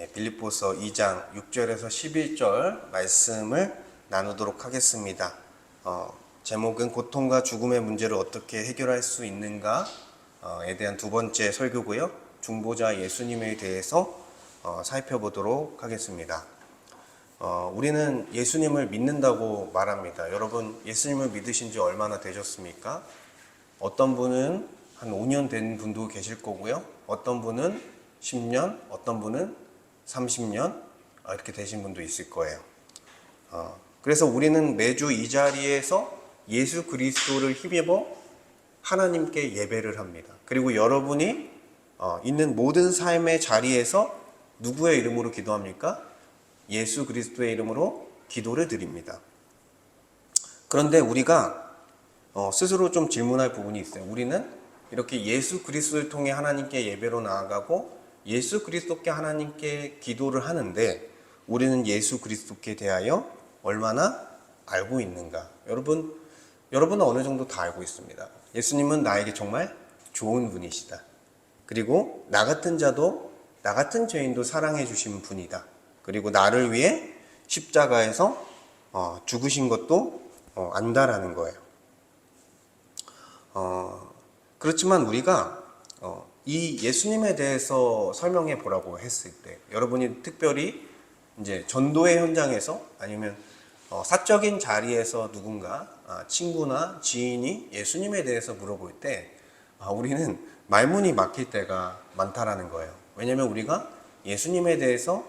빌립보서 2장 6절에서 11절 말씀을 나누도록 하겠습니다. 제목은 고통과 죽음의 문제를 어떻게 해결할 수 있는가에 대한 두 번째 설교고요. 중보자 예수님에 대해서 살펴보도록 하겠습니다. 우리는 예수님을 믿는다고 말합니다. 여러분, 예수님을 믿으신 지 얼마나 되셨습니까? 어떤 분은 한 5년 된 분도 계실 거고요. 어떤 분은 10년, 어떤 분은 30년 이렇게 되신 분도 있을 거예요. 그래서 우리는 매주 이 자리에서 예수 그리스도를 힘입어 하나님께 예배를 합니다. 그리고 여러분이 있는 모든 삶의 자리에서 누구의 이름으로 기도합니까? 예수 그리스도의 이름으로 기도를 드립니다. 그런데 우리가 스스로 좀 질문할 부분이 있어요. 우리는 이렇게 예수 그리스도를 통해 하나님께 예배로 나아가고 예수 그리스도께 하나님께 기도를 하는데 우리는 예수 그리스도께 대하여 얼마나 알고 있는가? 여러분은 어느 정도 다 알고 있습니다. 예수님은 나에게 정말 좋은 분이시다. 그리고 나 같은 자도, 나 같은 죄인도 사랑해 주신 분이다. 그리고 나를 위해 십자가에서 죽으신 것도 안다라는 거예요. 그렇지만 우리가 이 예수님에 대해서 설명해 보라고 했을 때 여러분이 특별히 이제 전도의 현장에서 아니면 사적인 자리에서 누군가 친구나 지인이 예수님에 대해서 물어볼 때 우리는 말문이 막힐 때가 많다라는 거예요. 왜냐하면 우리가 예수님에 대해서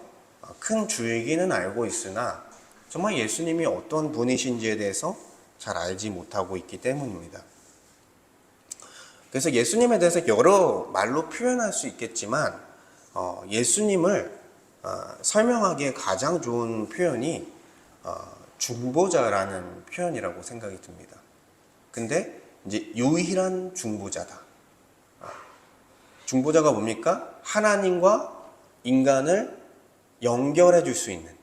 큰 줄기는 알고 있으나 정말 예수님이 어떤 분이신지에 대해서 잘 알지 못하고 있기 때문입니다. 그래서 예수님에 대해서 여러 말로 표현할 수 있겠지만 예수님을 설명하기에 가장 좋은 표현이 중보자라는 표현이라고 생각이 듭니다. 근데 이제 유일한 중보자다. 중보자가 뭡니까? 하나님과 인간을 연결해 줄 수 있는,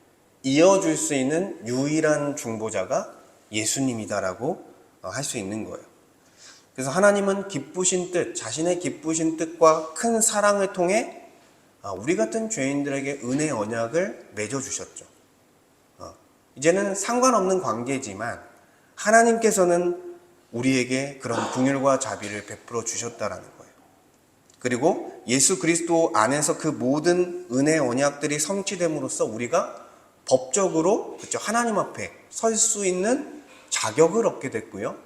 이어줄 수 있는 유일한 중보자가 예수님이다라고 할 수 있는 거예요. 그래서 하나님은 기쁘신 뜻, 자신의 기쁘신 뜻과 큰 사랑을 통해 우리 같은 죄인들에게 은혜 언약을 맺어주셨죠. 이제는 상관없는 관계지만 하나님께서는 우리에게 그런 긍휼과 자비를 베풀어 주셨다라는 거예요. 그리고 예수 그리스도 안에서 그 모든 은혜 언약들이 성취됨으로써 우리가 법적으로 하나님 앞에 설 수 있는 자격을 얻게 됐고요.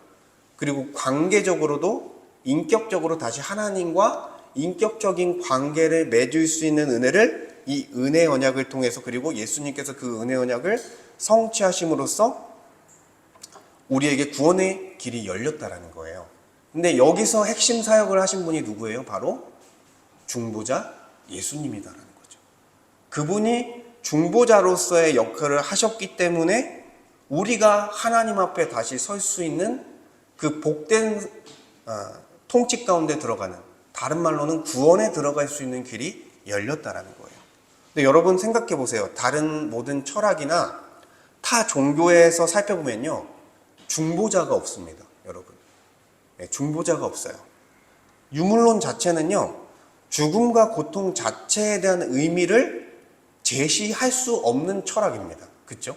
그리고 관계적으로도 인격적으로 다시 하나님과 인격적인 관계를 맺을 수 있는 은혜를 이 은혜 언약을 통해서 그리고 예수님께서 그 은혜 언약을 성취하심으로써 우리에게 구원의 길이 열렸다라는 거예요. 근데 여기서 핵심 사역을 하신 분이 누구예요? 바로 중보자 예수님이다라는 거죠. 그분이 중보자로서의 역할을 하셨기 때문에 우리가 하나님 앞에 다시 설 수 있는 그 복된 통치 가운데 들어가는, 다른 말로는 구원에 들어갈 수 있는 길이 열렸다라는 거예요. 근데 여러분 생각해 보세요. 다른 모든 철학이나 타 종교에서 살펴보면요, 중보자가 없습니다. 여러분, 중보자가 없어요. 유물론 자체는요, 죽음과 고통 자체에 대한 의미를 제시할 수 없는 철학입니다. 그렇죠?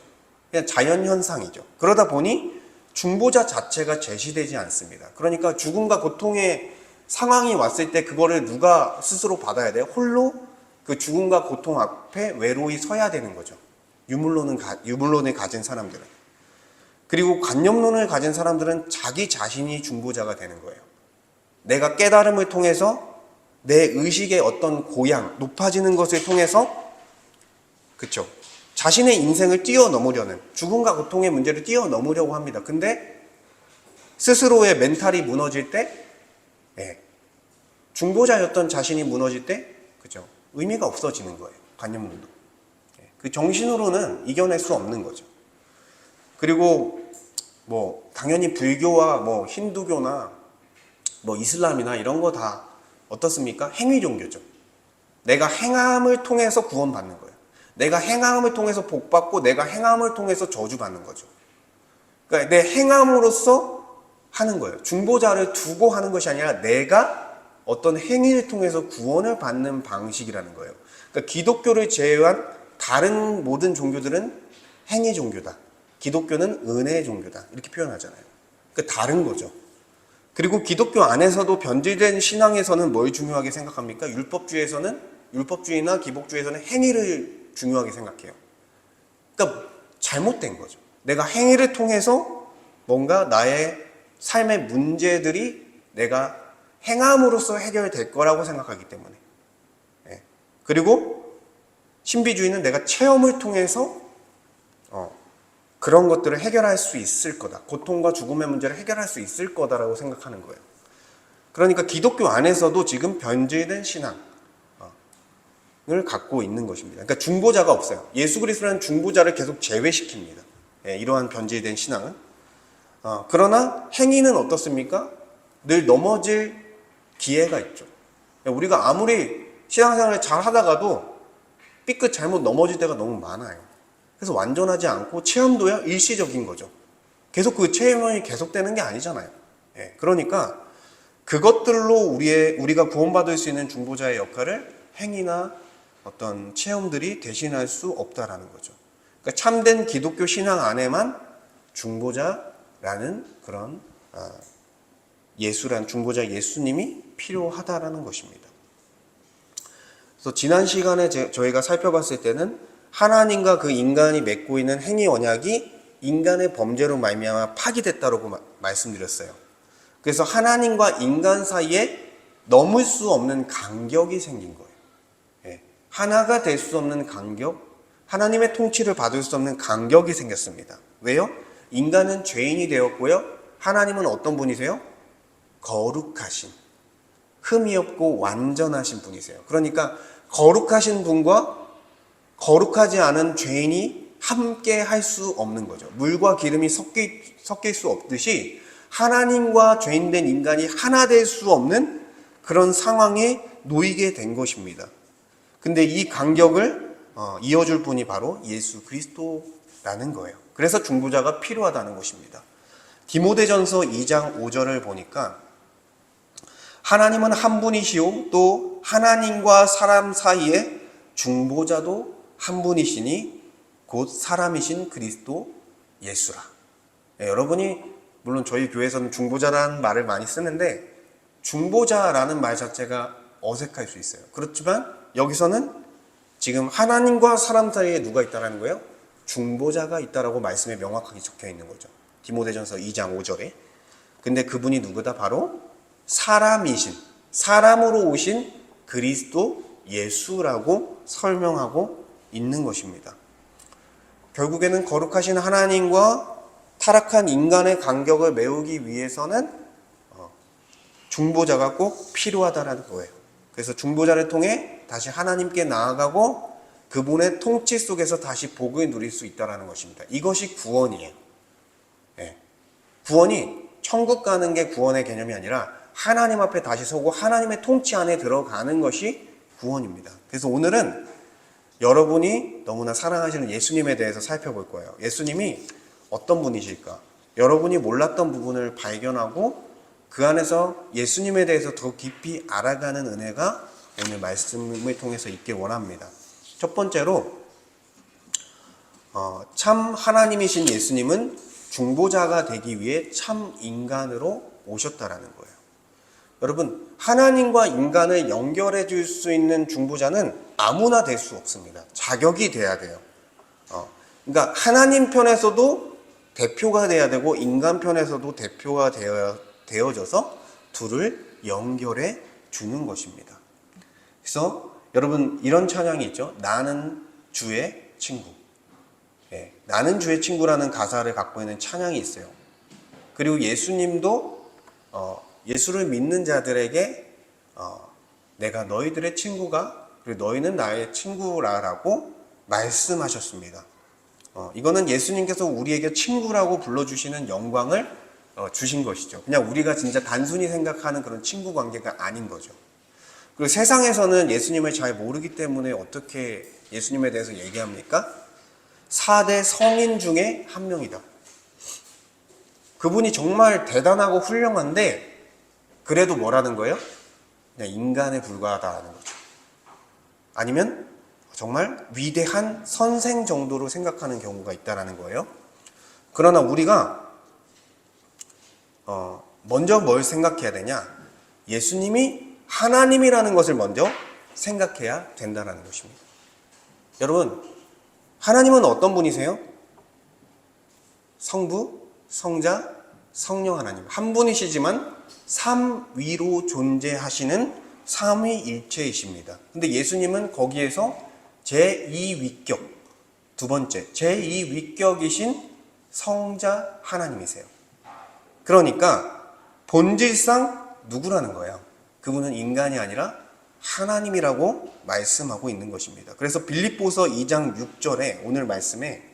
그냥 자연현상이죠. 그러다 보니 중보자 자체가 제시되지 않습니다. 그러니까 죽음과 고통의 상황이 왔을 때 그거를 누가 스스로 받아야 돼요? 홀로 그 죽음과 고통 앞에 외로이 서야 되는 거죠. 유물론을 가진 사람들은. 그리고 관념론을 가진 사람들은 자기 자신이 중보자가 되는 거예요. 내가 깨달음을 통해서 내 의식의 어떤 고양, 높아지는 것을 통해서 그렇죠. 자신의 인생을 뛰어넘으려는, 죽음과 고통의 문제를 뛰어넘으려고 합니다. 근데 스스로의 멘탈이 무너질 때, 중보자였던 자신이 무너질 때, 그죠? 의미가 없어지는 거예요. 관념론도. 그 정신으로는 이겨낼 수 없는 거죠. 그리고 당연히 불교와 힌두교나 이슬람이나 이런 거 다 어떻습니까? 행위 종교죠. 내가 행함을 통해서 구원받는 거예요. 내가 행함을 통해서 복받고 내가 행함을 통해서 저주받는 거죠. 그러니까 내 행함으로써 하는 거예요. 중보자를 두고 하는 것이 아니라 내가 어떤 행위를 통해서 구원을 받는 방식이라는 거예요. 그러니까 기독교를 제외한 다른 모든 종교들은 행위 종교다. 기독교는 은혜의 종교다. 이렇게 표현하잖아요. 그러니까 다른 거죠. 그리고 기독교 안에서도 변질된 신앙에서는 뭘 중요하게 생각합니까? 율법주의나 기복주의에서는 행위를 중요하게 생각해요. 그러니까 잘못된 거죠. 내가 행위를 통해서 뭔가 나의 삶의 문제들이 내가 행함으로써 해결될 거라고 생각하기 때문에. 그리고 신비주의는 내가 체험을 통해서 그런 것들을 해결할 수 있을 거다. 고통과 죽음의 문제를 해결할 수 있을 거다라고 생각하는 거예요. 그러니까 기독교 안에서도 지금 변질된 신앙을 갖고 있는 것입니다. 그러니까 중보자가 없어요. 예수 그리스도라는 중보자를 계속 제외시킵니다. 이러한 변질된 신앙은. 그러나 행위는 어떻습니까? 늘 넘어질 기회가 있죠. 우리가 아무리 신앙생활을 잘 하다가도 삐끗 잘못 넘어질 때가 너무 많아요. 그래서 완전하지 않고 체험도야 일시적인 거죠. 계속 그 체험이 계속되는 게 아니잖아요. 그러니까 그것들로 우리가 구원받을 수 있는 중보자의 역할을 행위나 어떤 체험들이 대신할 수 없다라는 거죠. 그러니까 참된 기독교 신앙 안에만 중보자라는 그런 중보자 예수님이 필요하다라는 것입니다. 그래서 지난 시간에 저희가 살펴봤을 때는 하나님과 그 인간이 맺고 있는 행위 언약이 인간의 범죄로 말미암아 파기됐다고 말씀드렸어요. 그래서 하나님과 인간 사이에 넘을 수 없는 간격이 생긴 거예요. 하나가 될 수 없는 간격, 하나님의 통치를 받을 수 없는 간격이 생겼습니다. 왜요? 인간은 죄인이 되었고요. 하나님은 어떤 분이세요? 거룩하신, 흠이 없고 완전하신 분이세요. 그러니까 거룩하신 분과 거룩하지 않은 죄인이 함께 할 수 없는 거죠. 물과 기름이 섞일 수 없듯이 하나님과 죄인된 인간이 하나 될 수 없는 그런 상황에 놓이게 된 것입니다. 근데 이 간격을 이어줄 분이 바로 예수 그리스도라는 거예요. 그래서 중보자가 필요하다는 것입니다. 디모데전서 2장 5절을 보니까 하나님은 한 분이시오 또 하나님과 사람 사이에 중보자도 한 분이시니 곧 사람이신 그리스도 예수라. 여러분이 물론 저희 교회에서는 중보자라는 말을 많이 쓰는데 중보자라는 말 자체가 어색할 수 있어요. 그렇지만 여기서는 지금 하나님과 사람 사이에 누가 있다라는 거예요? 중보자가 있다라고 말씀에 명확하게 적혀 있는 거죠. 디모데전서 2장 5절에. 근데 그분이 누구다? 바로 사람으로 오신 그리스도 예수라고 설명하고 있는 것입니다. 결국에는 거룩하신 하나님과 타락한 인간의 간격을 메우기 위해서는 중보자가 꼭 필요하다는 거예요. 그래서 중보자를 통해 다시 하나님께 나아가고 그분의 통치 속에서 다시 복을 누릴 수 있다는 것입니다. 이것이 구원이에요. 구원이 천국 가는 게 구원의 개념이 아니라 하나님 앞에 다시 서고 하나님의 통치 안에 들어가는 것이 구원입니다. 그래서 오늘은 여러분이 너무나 사랑하시는 예수님에 대해서 살펴볼 거예요. 예수님이 어떤 분이실까? 여러분이 몰랐던 부분을 발견하고 그 안에서 예수님에 대해서 더 깊이 알아가는 은혜가 오늘 말씀을 통해서 있길 원합니다. 첫 번째로 참 하나님이신 예수님은 중보자가 되기 위해 참 인간으로 오셨다라는 거예요. 여러분, 하나님과 인간을 연결해 줄 수 있는 중보자는 아무나 될 수 없습니다. 자격이 돼야 돼요. 그러니까 하나님 편에서도 대표가 돼야 되고 인간 편에서도 대표가 되어져서 둘을 연결해 주는 것입니다. 그래서 여러분 이런 찬양이 있죠. 나는 주의 친구. 나는 주의 친구라는 가사를 갖고 있는 찬양이 있어요. 그리고 예수님도 예수를 믿는 자들에게 내가 너희들의 친구가 그리고 너희는 나의 친구라라고 말씀하셨습니다. 이거는 예수님께서 우리에게 친구라고 불러주시는 영광을 주신 것이죠. 그냥 우리가 진짜 단순히 생각하는 그런 친구 관계가 아닌 거죠. 그리고 세상에서는 예수님을 잘 모르기 때문에 어떻게 예수님에 대해서 얘기합니까? 4대 성인 중에 한 명이다. 그분이 정말 대단하고 훌륭한데 그래도 뭐라는 거예요? 그냥 인간에 불과하다는 거죠. 아니면 정말 위대한 선생 정도로 생각하는 경우가 있다는 거예요. 그러나 우리가 먼저 뭘 생각해야 되냐? 예수님이 하나님이라는 것을 먼저 생각해야 된다는 것입니다. 여러분, 하나님은 어떤 분이세요? 성부, 성자, 성령 하나님. 한 분이시지만 삼위로 존재하시는 삼위일체이십니다. 근데 예수님은 거기에서 제2위격, 두 번째, 제2위격이신 성자 하나님이세요. 그러니까 본질상 누구라는 거예요? 그분은 인간이 아니라 하나님이라고 말씀하고 있는 것입니다. 그래서 빌립보서 2장 6절에 오늘 말씀에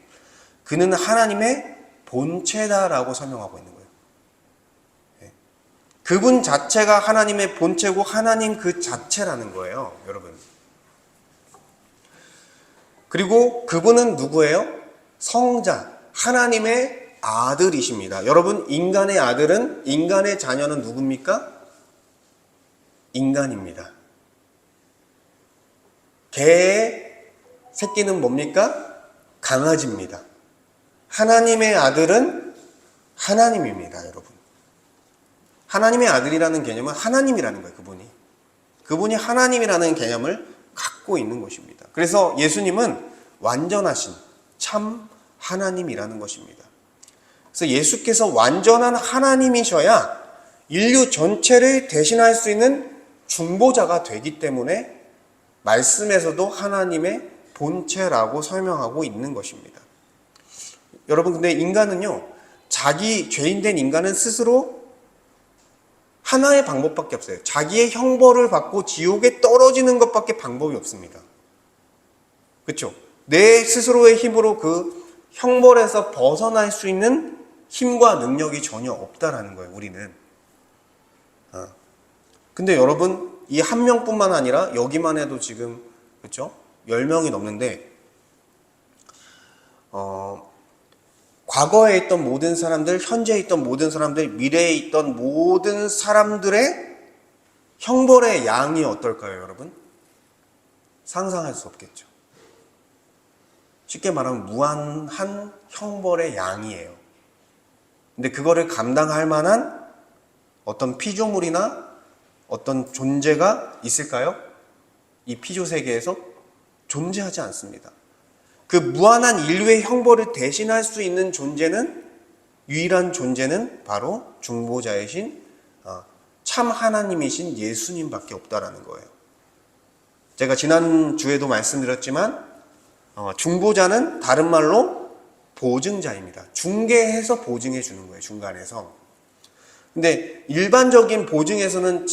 그는 하나님의 본체다라고 설명하고 있는 거예요. 그분 자체가 하나님의 본체고 하나님 그 자체라는 거예요, 여러분. 그리고 그분은 누구예요? 성자, 하나님의 아들이십니다. 여러분, 인간의 아들은, 인간의 자녀는 누굽니까? 인간입니다. 개의 새끼는 뭡니까? 강아지입니다. 하나님의 아들은 하나님입니다, 여러분. 하나님의 아들이라는 개념은 하나님이라는 거예요, 그분이. 그분이 하나님이라는 개념을 갖고 있는 것입니다. 그래서 예수님은 완전하신 참 하나님이라는 것입니다. 그래서 예수께서 완전한 하나님이셔야 인류 전체를 대신할 수 있는 중보자가 되기 때문에 말씀에서도 하나님의 본체라고 설명하고 있는 것입니다. 여러분, 근데 인간은요, 자기 죄인된 인간은 스스로 하나의 방법밖에 없어요. 자기의 형벌을 받고 지옥에 떨어지는 것밖에 방법이 없습니다. 그렇죠? 내 스스로의 힘으로 그 형벌에서 벗어날 수 있는 힘과 능력이 전혀 없다라는 거예요, 우리는. 근데 여러분, 이 한 명뿐만 아니라 여기만 해도 지금, 그렇죠? 10명이 넘는데, 과거에 있던 모든 사람들, 현재에 있던 모든 사람들, 미래에 있던 모든 사람들의 형벌의 양이 어떨까요, 여러분? 상상할 수 없겠죠. 쉽게 말하면 무한한 형벌의 양이에요. 근데 그거를 감당할 만한 어떤 피조물이나 어떤 존재가 있을까요? 이 피조 세계에서 존재하지 않습니다. 그 무한한 인류의 형벌을 대신할 수 있는 존재는, 유일한 존재는 바로 중보자이신 참 하나님이신 예수님밖에 없다라는 거예요. 제가 지난 주에도 말씀드렸지만 중보자는 다른 말로 보증자입니다. 중개해서 보증해 주는 거예요, 중간에서. 근데 일반적인 보증에서는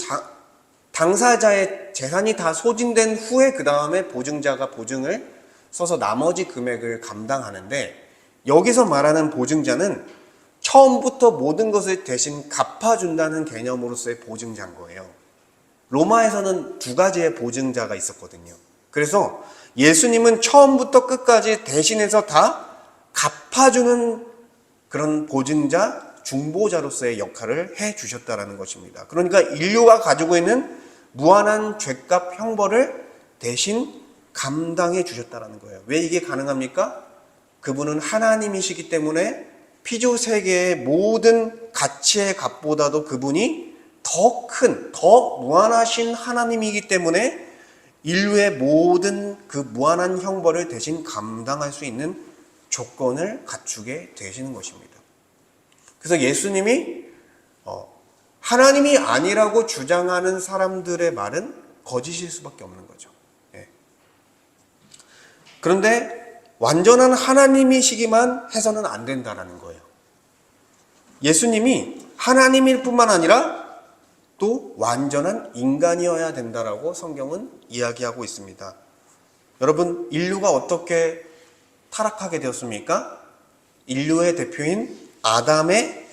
당사자의 재산이 다 소진된 후에 그 다음에 보증자가 보증을 써서 나머지 금액을 감당하는데, 여기서 말하는 보증자는 처음부터 모든 것을 대신 갚아준다는 개념으로서의 보증자인 거예요. 로마에서는 두 가지의 보증자가 있었거든요. 그래서 예수님은 처음부터 끝까지 대신해서 다 갚아주는 그런 보증자, 중보자로서의 역할을 해주셨다는 것입니다. 그러니까 인류가 가지고 있는 무한한 죄값 형벌을 대신 감당해 주셨다는 거예요. 왜 이게 가능합니까? 그분은 하나님이시기 때문에 피조 세계의 모든 가치의 값보다도 그분이 더 큰, 더 무한하신 하나님이기 때문에 인류의 모든 그 무한한 형벌을 대신 감당할 수 있는 조건을 갖추게 되시는 것입니다. 그래서 예수님이 하나님이 아니라고 주장하는 사람들의 말은 거짓일 수밖에 없는 거죠. 그런데 완전한 하나님이시기만 해서는 안 된다는 거예요. 예수님이 하나님일 뿐만 아니라 또 완전한 인간이어야 된다라고 성경은 이야기하고 있습니다. 여러분, 인류가 어떻게 타락하게 되었습니까? 인류의 대표인 아담의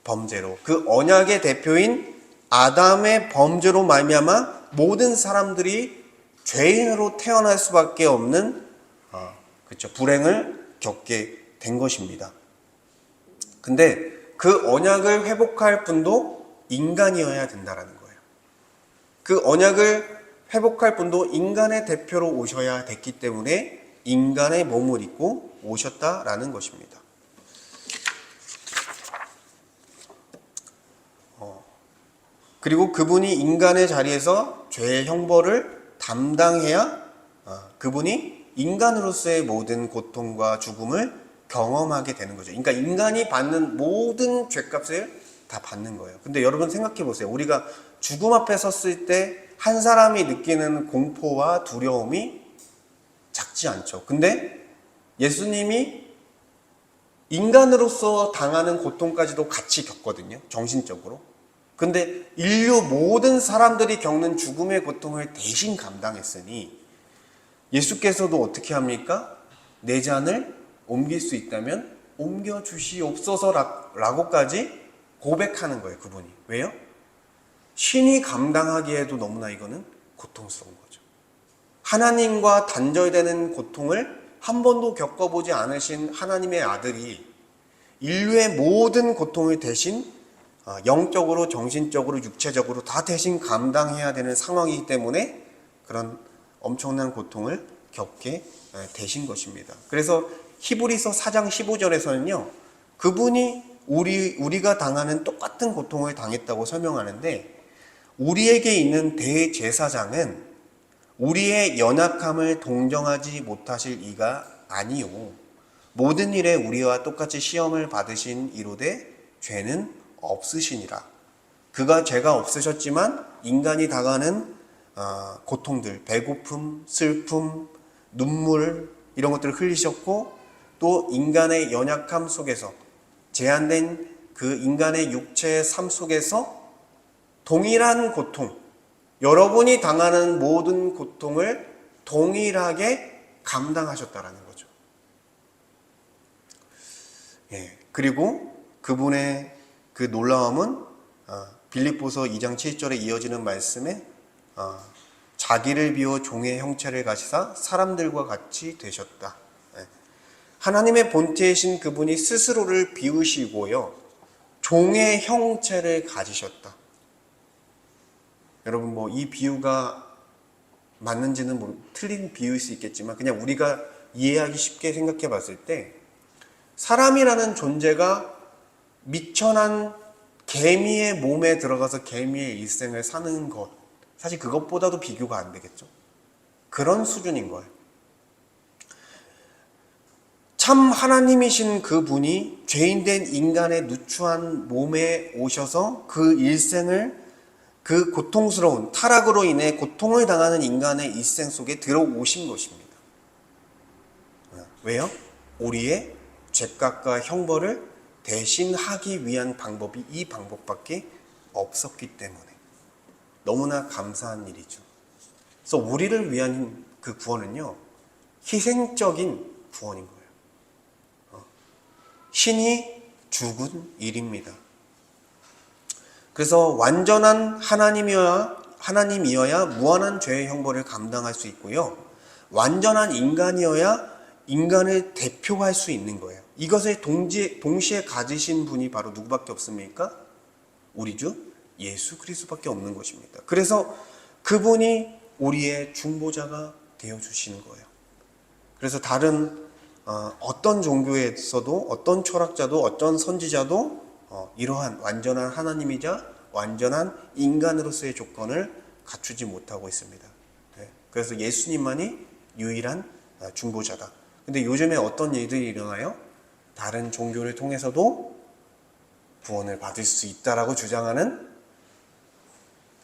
범죄로, 그 언약의 대표인 아담의 범죄로 말미암아 모든 사람들이 죄인으로 태어날 수밖에 없는 그렇죠, 불행을 겪게 된 것입니다. 근데 그 언약을 회복할 분도 인간이어야 된다는 거예요. 그 언약을 회복할 분도 인간의 대표로 오셔야 됐기 때문에 인간의 몸을 입고 오셨다라는 것입니다. 그리고 그분이 인간의 자리에서 죄의 형벌을 담당해야 그분이 인간으로서의 모든 고통과 죽음을 경험하게 되는 거죠. 그러니까 인간이 받는 모든 죄값을 다 받는 거예요. 근데 여러분 생각해 보세요. 우리가 죽음 앞에 섰을 때 한 사람이 느끼는 공포와 두려움이 작지 않죠. 근데 예수님이 인간으로서 당하는 고통까지도 같이 겪거든요. 정신적으로. 근데 인류 모든 사람들이 겪는 죽음의 고통을 대신 감당했으니 예수께서도 어떻게 합니까? 내 잔을 옮길 수 있다면 옮겨주시옵소서 라고까지 고백하는 거예요. 그분이. 왜요? 신이 감당하기에도 너무나 이거는 고통스러운 거죠. 하나님과 단절되는 고통을 한 번도 겪어보지 않으신 하나님의 아들이 인류의 모든 고통을 대신 영적으로, 정신적으로, 육체적으로 다 대신 감당해야 되는 상황이기 때문에 그런 엄청난 고통을 겪게 되신 것입니다. 그래서 히브리서 4장 15절에서는요, 그분이 우리가 당하는 똑같은 고통을 당했다고 설명하는데, 우리에게 있는 대제사장은 우리의 연약함을 동정하지 못하실 이가 아니요 모든 일에 우리와 똑같이 시험을 받으신 이로되 죄는 없으시니라. 그가 죄가 없으셨지만 인간이 당하는 고통들, 배고픔, 슬픔, 눈물 이런 것들을 흘리셨고, 또 인간의 연약함 속에서 제한된 그 인간의 육체의 삶 속에서 동일한 고통, 여러분이 당하는 모든 고통을 동일하게 감당하셨다라는 거죠. 예, 그리고 그분의 그 놀라움은 빌립보서 2장 7절에 이어지는 말씀에 자기를 비워 종의 형체를 가지사 사람들과 같이 되셨다. 예, 하나님의 본체이신 그분이 스스로를 비우시고요, 종의 형체를 가지셨다. 여러분 뭐 이 비유가 맞는지는 틀린 비유일 수 있겠지만 그냥 우리가 이해하기 쉽게 생각해 봤을 때 사람이라는 존재가 미천한 개미의 몸에 들어가서 개미의 일생을 사는 것, 사실 그것보다도 비교가 안 되겠죠. 그런 수준인 거예요. 참 하나님이신 그분이 죄인된 인간의 누추한 몸에 오셔서 그 일생을, 그 고통스러운 타락으로 인해 고통을 당하는 인간의 일생 속에 들어오신 것입니다. 왜요? 우리의 죄값과 형벌을 대신하기 위한 방법이 이 방법밖에 없었기 때문에 너무나 감사한 일이죠. 그래서 우리를 위한 그 구원은요, 희생적인 구원인 거예요. 신이 죽은 일입니다. 그래서 완전한 하나님이어야 무한한 죄의 형벌을 감당할 수 있고요, 완전한 인간이어야 인간을 대표할 수 있는 거예요. 이것을 동시에 가지신 분이 바로 누구밖에 없습니까? 우리 주 예수 그리스도밖에 없는 것입니다. 그래서 그분이 우리의 중보자가 되어주시는 거예요. 그래서 다른 어떤 종교에서도, 어떤 철학자도, 어떤 선지자도 이러한 완전한 하나님이자 완전한 인간으로서의 조건을 갖추지 못하고 있습니다. 그래서 예수님만이 유일한 중보자다. 근데 요즘에 어떤 일들이 일어나요? 다른 종교를 통해서도 구원을 받을 수 있다라고 주장하는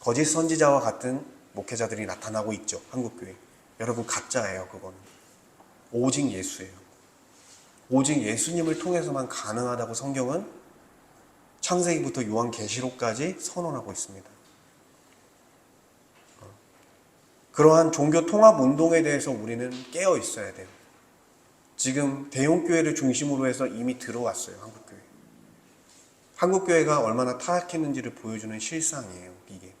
거짓 선지자와 같은 목회자들이 나타나고 있죠. 한국교회. 여러분 가짜예요. 그거는. 오직 예수예요. 오직 예수님을 통해서만 가능하다고 성경은 창세기부터 요한계시록까지 선언하고 있습니다. 그러한 종교 통합 운동에 대해서 우리는 깨어 있어야 돼요. 지금 대형교회를 중심으로 해서 이미 들어왔어요. 한국교회. 한국교회가 얼마나 타락했는지를 보여주는 실상이에요. 이게.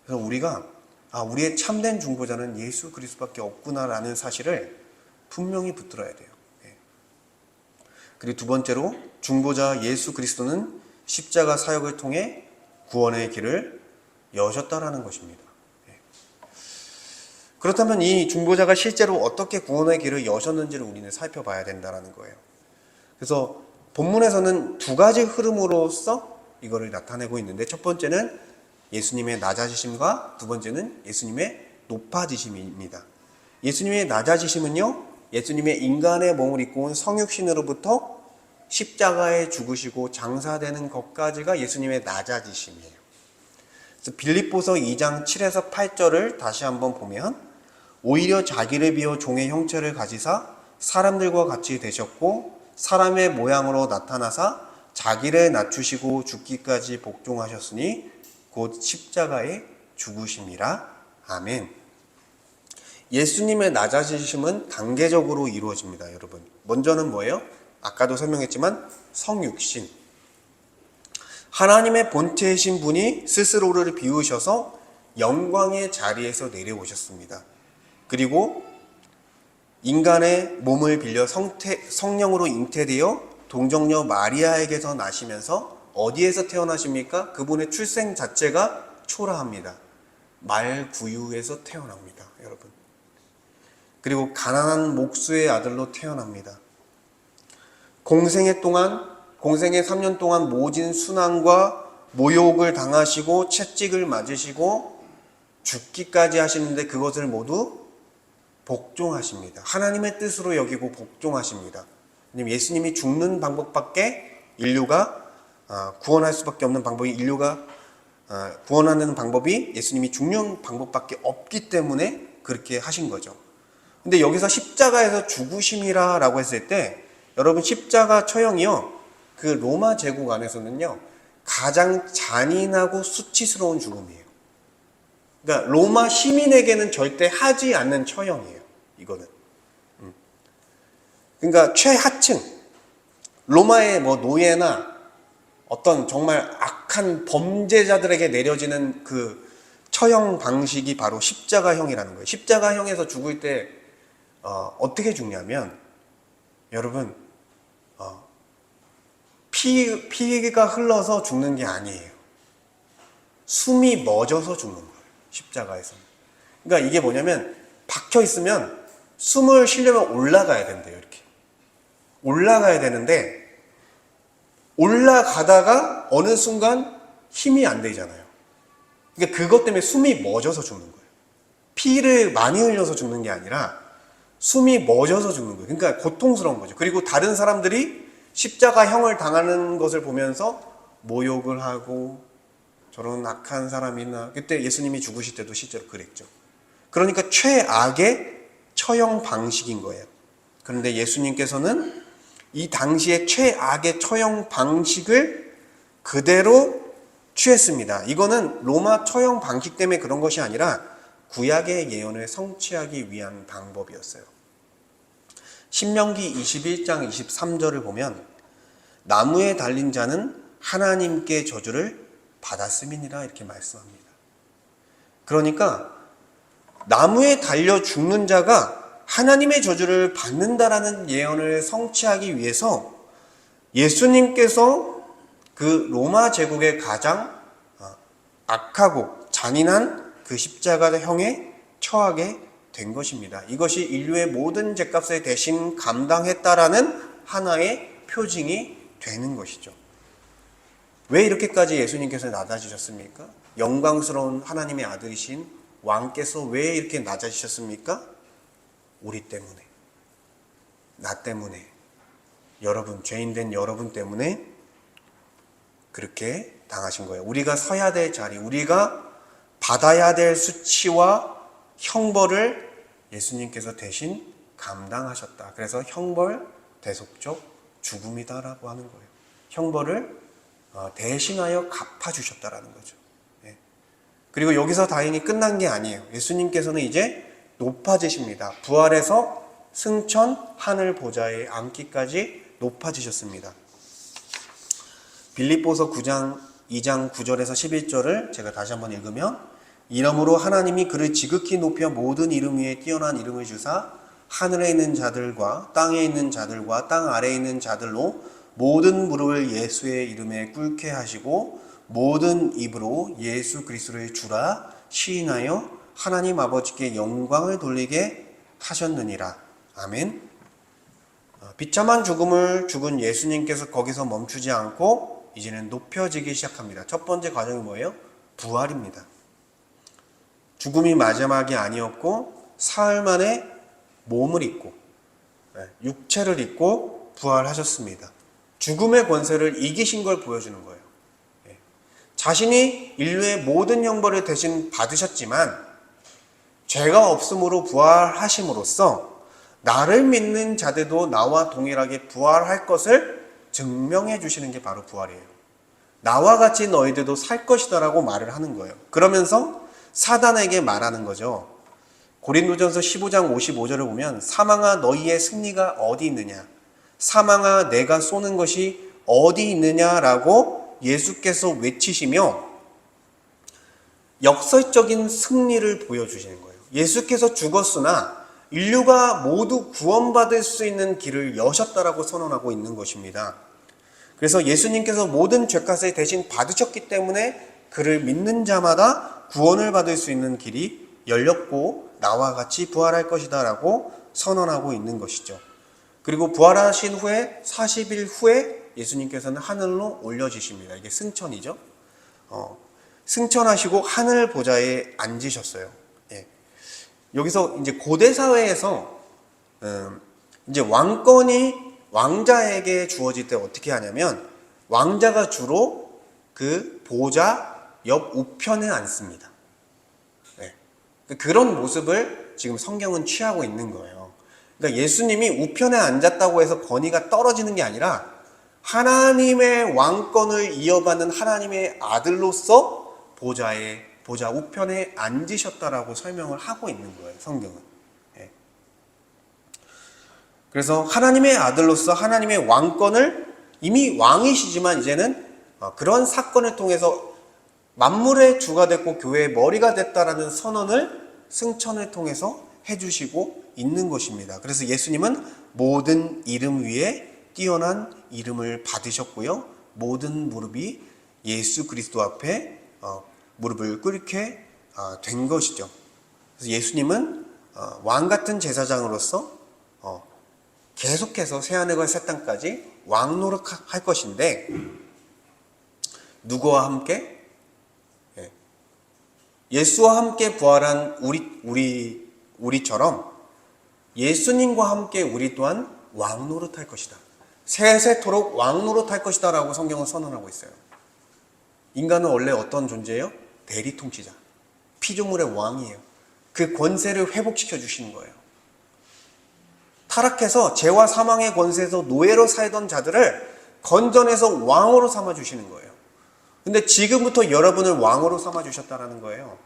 그래서 우리가 우리의 참된 중보자는 예수 그리스도밖에 없구나라는 사실을 분명히 붙들어야 돼요. 그리고 두 번째로, 중보자 예수 그리스도는 십자가 사역을 통해 구원의 길을 여셨다라는 것입니다. 그렇다면 이 중보자가 실제로 어떻게 구원의 길을 여셨는지를 우리는 살펴봐야 된다는 거예요. 그래서 본문에서는 두 가지 흐름으로서 이거를 나타내고 있는데, 첫 번째는 예수님의 낮아지심과 두 번째는 예수님의 높아지심입니다. 예수님의 낮아지심은요, 예수님의 인간의 몸을 입고 온 성육신으로부터 십자가에 죽으시고 장사되는 것까지가 예수님의 낮아지심이에요. 그래서 빌립보서 2장 7에서 8절을 다시 한번 보면, 오히려 자기를 비워 종의 형체를 가지사 사람들과 같이 되셨고 사람의 모양으로 나타나사 자기를 낮추시고 죽기까지 복종하셨으니 곧 십자가에 죽으심이라. 아멘. 예수님의 낮아지심은 단계적으로 이루어집니다, 여러분. 먼저는 뭐예요? 아까도 설명했지만 성육신. 하나님의 본체이신 분이 스스로를 비우셔서 영광의 자리에서 내려오셨습니다. 그리고 인간의 몸을 빌려 성령으로 잉태되어 동정녀 마리아에게서 나시면서 어디에서 태어나십니까? 그분의 출생 자체가 초라합니다. 말구유에서 태어납니다, 여러분. 그리고 가난한 목수의 아들로 태어납니다. 공생애 3년 동안 모진 순환과 모욕을 당하시고 채찍을 맞으시고 죽기까지 하시는데 그것을 모두 복종하십니다. 하나님의 뜻으로 여기고 복종하십니다. 예수님이 죽는 방법밖에 인류가 구원할 수밖에 없는 방법이 구원하는 방법이 예수님이 죽는 방법밖에 없기 때문에 그렇게 하신 거죠. 근데 여기서 십자가에서 죽으심이라 라고 했을 때, 여러분, 십자가 처형이요, 그 로마 제국 안에서는요 가장 잔인하고 수치스러운 죽음이에요. 그러니까 로마 시민에게는 절대 하지 않는 처형이에요, 이거는. 그러니까 최하층, 로마의 노예나 어떤 정말 악한 범죄자들에게 내려지는 그 처형 방식이 바로 십자가형이라는 거예요. 십자가형에서 죽을 때 어떻게 죽냐면, 여러분, 피가 흘러서 죽는 게 아니에요. 숨이 멎어서 죽는 거예요, 십자가에서는. 그러니까 이게 뭐냐면, 박혀 있으면 숨을 쉬려면 올라가야 된대요, 이렇게. 올라가야 되는데, 올라가다가 어느 순간 힘이 안 되잖아요. 그러니까 그것 때문에 숨이 멎어서 죽는 거예요. 피를 많이 흘려서 죽는 게 아니라 숨이 멎어서 죽는 거예요. 그러니까 고통스러운 거죠. 그리고 다른 사람들이 십자가형을 당하는 것을 보면서 모욕을 하고, 저런 악한 사람이나, 그때 예수님이 죽으실 때도 실제로 그랬죠. 그러니까 최악의 처형 방식인 거예요. 그런데 예수님께서는 이 당시의 최악의 처형 방식을 그대로 취했습니다. 이거는 로마 처형 방식 때문에 그런 것이 아니라 구약의 예언을 성취하기 위한 방법이었어요. 신명기 21장 23절을 보면, 나무에 달린 자는 하나님께 저주를 받았음이니라, 이렇게 말씀합니다. 그러니까 나무에 달려 죽는 자가 하나님의 저주를 받는다라는 예언을 성취하기 위해서 예수님께서 그 로마 제국의 가장 악하고 잔인한 그 십자가형에 처하게 된 것입니다. 이것이 인류의 모든 죄값을 대신 감당했다라는 하나의 표징이 되는 것이죠. 왜 이렇게까지 예수님께서 낮아지셨습니까? 영광스러운 하나님의 아들이신 왕께서 왜 이렇게 낮아지셨습니까? 우리 때문에, 나 때문에, 여러분, 죄인된 여러분 때문에 그렇게 당하신 거예요. 우리가 서야 될 자리, 우리가 받아야 될 수치와 형벌을 예수님께서 대신 감당하셨다. 그래서 형벌 대속적 죽음이다라고 하는 거예요. 형벌을 대신하여 갚아주셨다라는 거죠. 그리고 여기서 다행히 끝난 게 아니에요. 예수님께서는 이제 높아지십니다. 부활해서 승천 하늘 보좌에 앉기까지 높아지셨습니다. 빌립보서 2장 9절에서 11절을 제가 다시 한번 읽으면, 이러므로 하나님이 그를 지극히 높여 모든 이름 위에 뛰어난 이름을 주사 하늘에 있는 자들과 땅에 있는 자들과 땅 아래에 있는 자들로 모든 무릎을 예수의 이름에 꿇게 하시고 모든 입으로 예수 그리스도의 주라 시인하여 하나님 아버지께 영광을 돌리게 하셨느니라. 아멘. 비참한 죽음을 죽은 예수님께서 거기서 멈추지 않고 이제는 높여지기 시작합니다. 첫 번째 과정이 뭐예요? 부활입니다. 죽음이 마지막이 아니었고 사흘 만에 몸을 입고 육체를 입고 부활하셨습니다. 죽음의 권세를 이기신 걸 보여주는 거예요. 자신이 인류의 모든 형벌을 대신 받으셨지만 죄가 없음으로 부활하심으로써 나를 믿는 자들도 나와 동일하게 부활할 것을 증명해 주시는 게 바로 부활이에요. 나와 같이 너희들도 살 것이다라고 말을 하는 거예요. 그러면서 사단에게 말하는 거죠. 고린도전서 15장 55절을 보면 사망아 너희의 승리가 어디 있느냐? 사망아 내가 쏘는 것이 어디 있느냐라고 예수께서 외치시며 역설적인 승리를 보여주시는 거예요. 예수께서 죽었으나 인류가 모두 구원받을 수 있는 길을 여셨다라고 선언하고 있는 것입니다. 그래서 예수님께서 모든 죄값을 대신 받으셨기 때문에 그를 믿는 자마다 구원을 받을 수 있는 길이 열렸고 나와 같이 부활할 것이다 라고 선언하고 있는 것이죠. 그리고 부활하신 후에 40일 후에 예수님께서는 하늘로 올려지십니다. 이게 승천이죠. 승천하시고 하늘 보좌에 앉으셨어요. 예. 여기서 이제 고대 사회에서 이제 왕권이 왕자에게 주어질 때 어떻게 하냐면 왕자가 주로 그 보좌 옆 우편에 앉습니다. 네. 그런 모습을 지금 성경은 취하고 있는 거예요. 그러니까 예수님이 우편에 앉았다고 해서 권위가 떨어지는 게 아니라 하나님의 왕권을 이어받는 하나님의 아들로서 보좌 우편에 앉으셨다라고 설명을 하고 있는 거예요, 성경은. 네. 그래서 하나님의 아들로서 하나님의 왕권을 이미 왕이시지만 이제는 그런 사건을 통해서 만물의 주가 됐고 교회의 머리가 됐다라는 선언을 승천을 통해서 해주시고 있는 것입니다. 그래서 예수님은 모든 이름 위에 뛰어난 이름을 받으셨고요. 모든 무릎이 예수 그리스도 앞에 무릎을 꿇게 된 것이죠. 그래서 예수님은 왕 같은 제사장으로서 계속해서 새하늘과 새 땅까지 왕 노릇할 것인데 누구와 함께? 예수와 함께 부활한 우리처럼 예수님과 함께 우리 또한 왕 노릇할 것이다. 세세토록 왕 노릇할 것이다 라고 성경은 선언하고 있어요. 인간은 원래 어떤 존재예요? 대리 통치자. 피조물의 왕이에요. 그 권세를 회복시켜 주시는 거예요. 타락해서 죄와 사망의 권세에서 노예로 살던 자들을 건져내서 왕으로 삼아 주시는 거예요. 근데 지금부터 여러분을 왕으로 삼아 주셨다라는 거예요.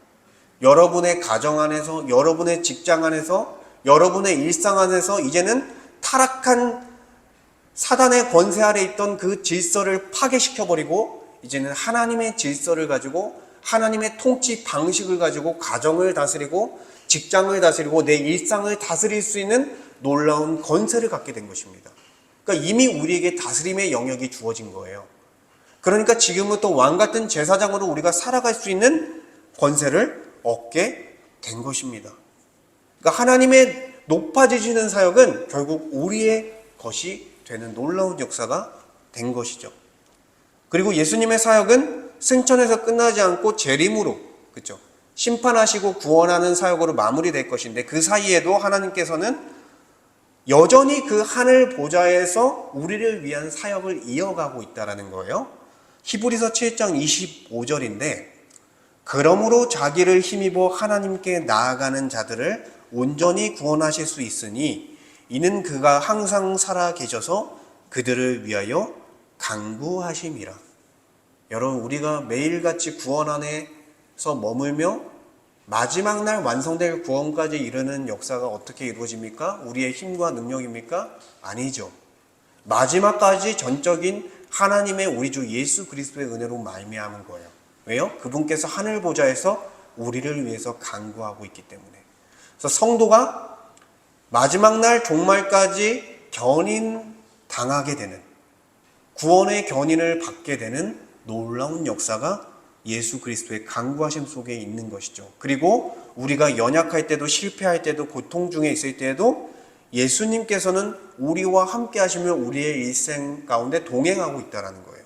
여러분의 가정 안에서, 여러분의 직장 안에서, 여러분의 일상 안에서 이제는 타락한 사단의 권세 아래 있던 그 질서를 파괴시켜버리고 이제는 하나님의 질서를 가지고 하나님의 통치 방식을 가지고 가정을 다스리고 직장을 다스리고 내 일상을 다스릴 수 있는 놀라운 권세를 갖게 된 것입니다. 그러니까 이미 우리에게 다스림의 영역이 주어진 거예요. 그러니까 지금부터 왕 같은 제사장으로 우리가 살아갈 수 있는 권세를 얻게 된 것입니다. 그러니까 하나님의 높아지시는 사역은 결국 우리의 것이 되는 놀라운 역사가 된 것이죠. 그리고 예수님의 사역은 승천에서 끝나지 않고 재림으로, 그렇죠? 심판하시고 구원하는 사역으로 마무리될 것인데 그 사이에도 하나님께서는 여전히 그 하늘 보좌에서 우리를 위한 사역을 이어가고 있다는 거예요. 히브리서 7장 25절인데 그러므로 자기를 힘입어 하나님께 나아가는 자들을 온전히 구원하실 수 있으니 이는 그가 항상 살아 계셔서 그들을 위하여 간구하심이라. 여러분, 우리가 매일같이 구원 안에서 머물며 마지막 날 완성될 구원까지 이르는 역사가 어떻게 이루어집니까? 우리의 힘과 능력입니까? 아니죠. 마지막까지 전적인 하나님의 우리 주 예수 그리스도의 은혜로 말미암은 거예요. 왜요? 그분께서 하늘 보좌에서 우리를 위해서 간구하고 있기 때문에. 그래서 성도가 마지막 날 종말까지 견인당하게 되는, 구원의 견인을 받게 되는 놀라운 역사가 예수 그리스도의 간구하심 속에 있는 것이죠. 그리고 우리가 연약할 때도, 실패할 때도, 고통 중에 있을 때에도 예수님께서는 우리와 함께 하시며 우리의 일생 가운데 동행하고 있다는 거예요.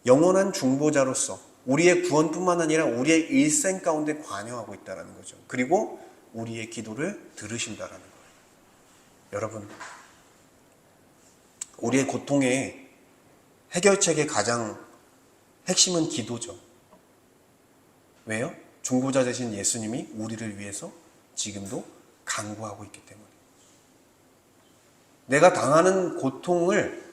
영원한 중보자로서 우리의 구원뿐만 아니라 우리의 일생 가운데 관여하고 있다는 거죠. 그리고 우리의 기도를 들으신다는 거예요. 여러분, 우리의 고통의 해결책의 가장 핵심은 기도죠. 왜요? 중보자 되신 예수님이 우리를 위해서 지금도 간구하고 있기 때문에. 내가 당하는 고통을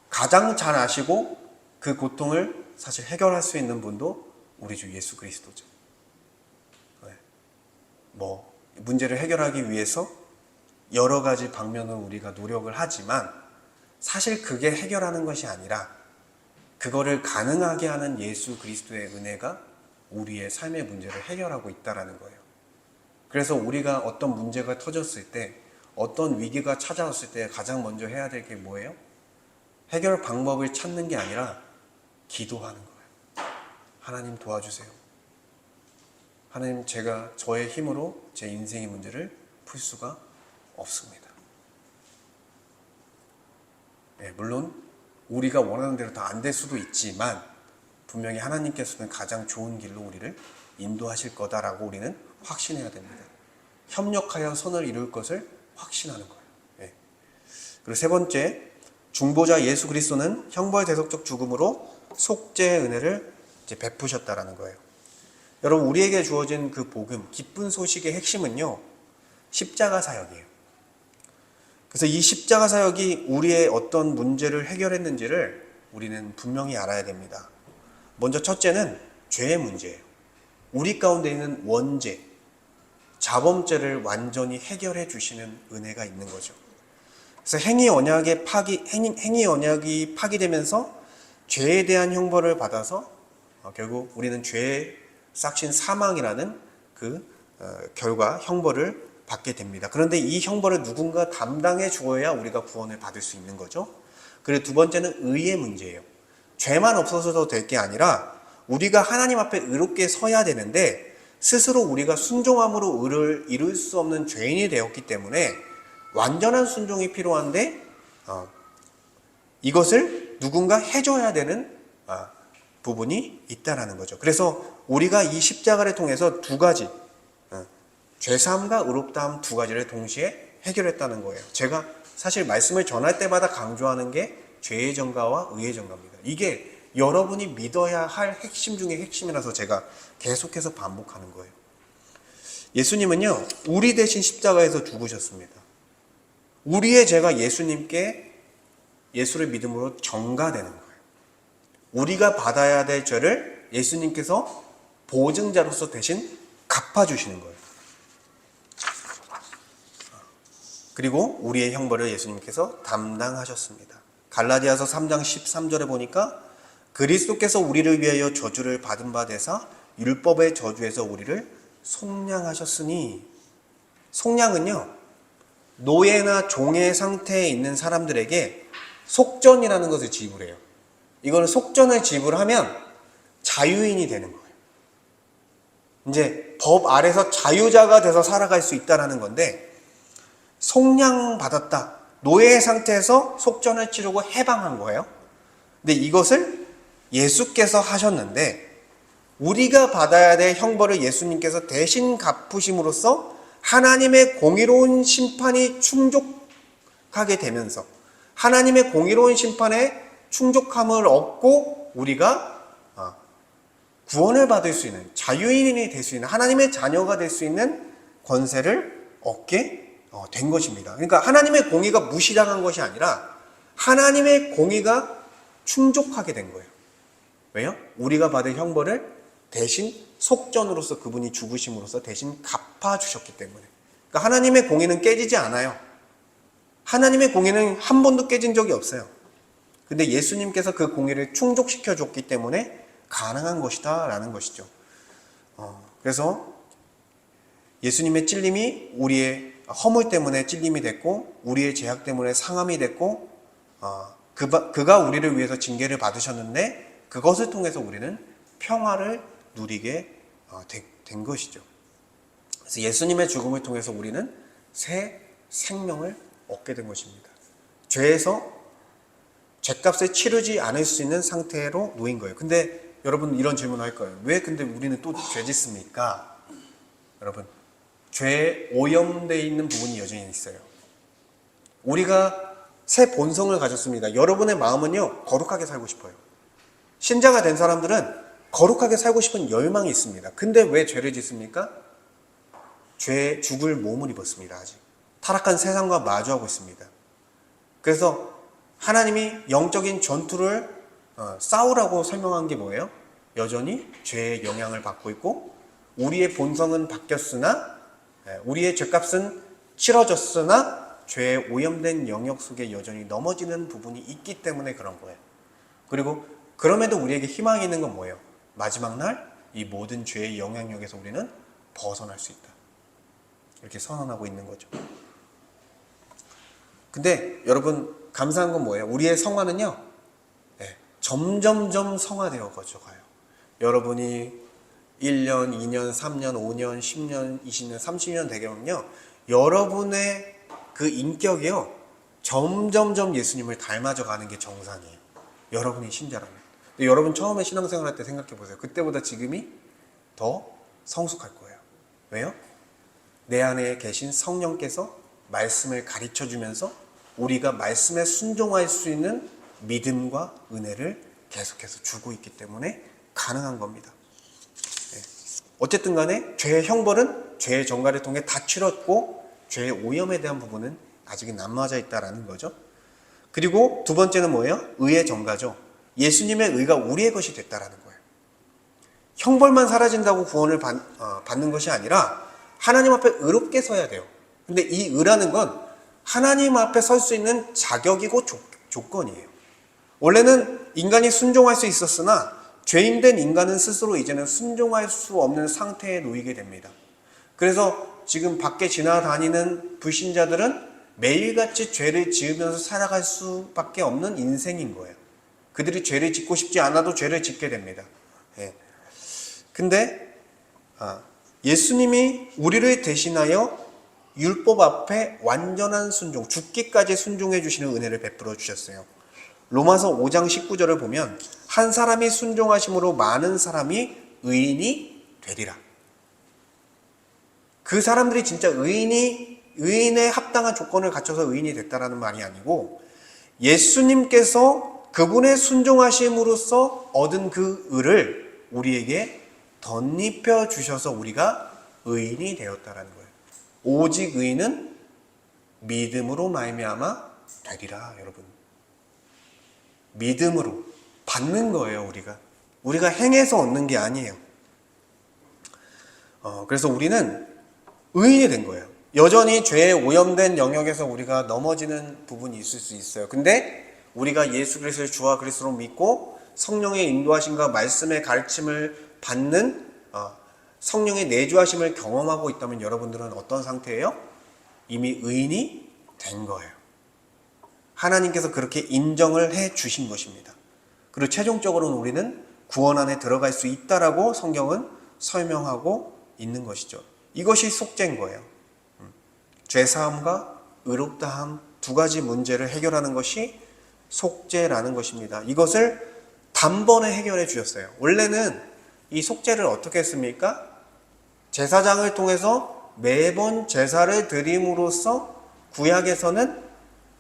가장 잘 아시고 그 고통을 사실 해결할 수 있는 분도 우리 주 예수 그리스도죠. 문제를 해결하기 위해서 여러 가지 방면으로 우리가 노력을 하지만 사실 그게 해결하는 것이 아니라 그거를 가능하게 하는 예수 그리스도의 은혜가 우리의 삶의 문제를 해결하고 있다는 거예요. 그래서 우리가 어떤 문제가 터졌을 때, 어떤 위기가 찾아왔을 때 가장 먼저 해야 될 게 뭐예요? 해결 방법을 찾는 게 아니라 기도하는 거예요. 하나님 도와주세요. 하나님, 제가 저의 힘으로 제 인생의 문제를 풀 수가 없습니다. 물론 우리가 원하는 대로 다 안 될 수도 있지만 분명히 하나님께서는 가장 좋은 길로 우리를 인도하실 거다라고 우리는 확신해야 됩니다. 협력하여 선을 이룰 것을 확신하는 거예요. 그리고 세 번째, 중보자 예수 그리스도는 형벌 대속적 죽음으로 속죄의 은혜를 베푸셨다라는 거예요. 여러분, 우리에게 주어진 그 복음, 기쁜 소식의 핵심은요, 십자가 사역이에요. 그래서 이 십자가 사역이 우리의 어떤 문제를 해결했는지를 우리는 분명히 알아야 됩니다. 먼저 첫째는 죄의 문제예요. 우리 가운데 있는 원죄, 자범죄를 완전히 해결해 주시는 은혜가 있는 거죠. 그래서 행위 언약이 파기되면서 죄에 대한 형벌을 받아서 결국 우리는 죄의 싹신 사망이라는 그 결과 형벌을 받게 됩니다. 그런데 이 형벌을 누군가 담당해 주어야 우리가 구원을 받을 수 있는 거죠. 그리고 두 번째는 의의 문제예요. 죄만 없어서도 될 게 아니라 우리가 하나님 앞에 의롭게 서야 되는데 스스로 우리가 순종함으로 의를 이룰 수 없는 죄인이 되었기 때문에 완전한 순종이 필요한데 이것을 누군가 해줘야 되는 부분이 있다라는 거죠. 그래서 우리가 이 십자가를 통해서 두 가지, 죄사함과 의롭다함 두 가지를 동시에 해결했다는 거예요. 제가 사실 말씀을 전할 때마다 강조하는 게 죄의 전가와 의의 전가입니다. 이게 여러분이 믿어야 할 핵심 중에 핵심이라서 제가 계속해서 반복하는 거예요. 예수님은요, 우리 대신 십자가에서 죽으셨습니다. 우리의 죄가 예수를 믿음으로 전가되는 거예요. 우리가 받아야 될 죄를 예수님께서 보증자로서 대신 갚아주시는 거예요. 그리고 우리의 형벌을 예수님께서 담당하셨습니다. 갈라디아서 3장 13절에 보니까 그리스도께서 우리를 위하여 저주를 받은 바 되사 율법의 저주에서 우리를 속량하셨으니, 속량은요, 노예나 종의 상태에 있는 사람들에게 속전이라는 것을 지불해요. 이거는 속전을 지불하면 자유인이 되는 거예요. 이제 법 아래서 자유자가 돼서 살아갈 수 있다는 건데, 속량받았다. 노예의 상태에서 속전을 치르고 해방한 거예요. 근데 이것을 예수께서 하셨는데 우리가 받아야 될 형벌을 예수님께서 대신 갚으심으로써 하나님의 공의로운 심판이 충족하게 되면서 하나님의 공의로운 심판에 충족함을 얻고 우리가 구원을 받을 수 있는, 자유인이 될 수 있는, 하나님의 자녀가 될 수 있는 권세를 얻게 된 것입니다. 그러니까 하나님의 공의가 무시당한 것이 아니라 하나님의 공의가 충족하게 된 거예요. 왜요? 우리가 받을 형벌을 대신 속전으로서 그분이 죽으심으로써 대신 갚아주셨기 때문에. 그러니까 하나님의 공의는 깨지지 않아요. 하나님의 공의는 한 번도 깨진 적이 없어요. 근데 예수님께서 그 공의를 충족시켜 줬기 때문에 가능한 것이다 라는 것이죠. 그래서 예수님의 찔림이 우리의 허물 때문에 찔림이 됐고 우리의 죄악 때문에 상함이 됐고 그가 우리를 위해서 징계를 받으셨는데 그것을 통해서 우리는 평화를 누리게 된 것이죠. 그래서 예수님의 죽음을 통해서 우리는 새 생명을 얻게 된 것입니다. 죄에서 죄값을 치르지 않을 수 있는 상태로 놓인 거예요. 근데 여러분 이런 질문 할 거예요. 왜 근데 우리는 또 죄 짓습니까? 여러분, 죄에 오염되어 있는 부분이 여전히 있어요. 우리가 새 본성을 가졌습니다. 여러분의 마음은요, 거룩하게 살고 싶어요. 신자가 된 사람들은 거룩하게 살고 싶은 열망이 있습니다. 근데 왜 죄를 짓습니까? 죄에 죽을 몸을 입었습니다. 아직 타락한 세상과 마주하고 있습니다. 그래서 하나님이 영적인 전투를 싸우라고 설명한 게 뭐예요? 여전히 죄의 영향을 받고 있고 우리의 본성은 바뀌었으나 우리의 죄값은 치러졌으나 죄에 오염된 영역 속에 여전히 넘어지는 부분이 있기 때문에 그런 거예요. 그리고 그럼에도 우리에게 희망이 있는 건 뭐예요? 마지막 날 이 모든 죄의 영향력에서 우리는 벗어날 수 있다. 이렇게 선언하고 있는 거죠. 근데 여러분 감사한 건 뭐예요? 우리의 성화는요, 점점점 성화되어 가요. 여러분이 1년, 2년, 3년, 5년, 10년, 20년, 30년 되면요, 여러분의 그 인격이요, 점점점 예수님을 닮아져 가는 게 정상이에요. 여러분이 신자라면. 근데 여러분 처음에 신앙생활 할 때 생각해 보세요. 그때보다 지금이 더 성숙할 거예요. 왜요? 내 안에 계신 성령께서 말씀을 가르쳐 주면서 우리가 말씀에 순종할 수 있는 믿음과 은혜를 계속해서 주고 있기 때문에 가능한 겁니다. 어쨌든 간에 죄의 형벌은 죄의 정가를 통해 다 치렀고 죄의 오염에 대한 부분은 아직은 남아져 있다는 거죠. 그리고 두 번째는 뭐예요? 의의 정가죠. 예수님의 의가 우리의 것이 됐다라는 거예요. 형벌만 사라진다고 구원을 받는 것이 아니라 하나님 앞에 의롭게 서야 돼요. 근데 이 의라는 건 하나님 앞에 설 수 있는 자격이고 조건이에요. 원래는 인간이 순종할 수 있었으나 죄인된 인간은 스스로 이제는 순종할 수 없는 상태에 놓이게 됩니다. 그래서 지금 밖에 지나다니는 불신자들은 매일같이 죄를 지으면서 살아갈 수밖에 없는 인생인 거예요. 그들이 죄를 짓고 싶지 않아도 죄를 짓게 됩니다. 근데 예수님이 우리를 대신하여 율법 앞에 완전한 순종, 죽기까지 순종해 주시는 은혜를 베풀어 주셨어요. 로마서 5장 19절을 보면 한 사람이 순종하심으로 많은 사람이 의인이 되리라. 그 사람들이 진짜 의인에 합당한 조건을 갖춰서 의인이 됐다라는 말이 아니고 예수님께서 그분의 순종하심으로써 얻은 그 의를 우리에게 덧입혀 주셔서 우리가 의인이 되었다라는 거예요. 오직 의인은 믿음으로 말미암아 되리라. 여러분, 믿음으로 받는 거예요. 우리가 행해서 얻는 게 아니에요. 그래서 우리는 의인이 된 거예요. 여전히 죄에 오염된 영역에서 우리가 넘어지는 부분이 있을 수 있어요. 근데 우리가 예수 그리스도를 주와 그리스도로 믿고 성령의 인도하심과 말씀의 가르침을 받는 성령의 내주하심을 경험하고 있다면 여러분들은 어떤 상태예요? 이미 의인이 된 거예요. 하나님께서 그렇게 인정을 해 주신 것입니다. 그리고 최종적으로는 우리는 구원 안에 들어갈 수 있다라고 성경은 설명하고 있는 것이죠. 이것이 속죄인 거예요. 죄사함과 의롭다함 두 가지 문제를 해결하는 것이 속죄라는 것입니다. 이것을 단번에 해결해 주셨어요. 원래는 이 속죄를 어떻게 했습니까? 제사장을 통해서 매번 제사를 드림으로써 구약에서는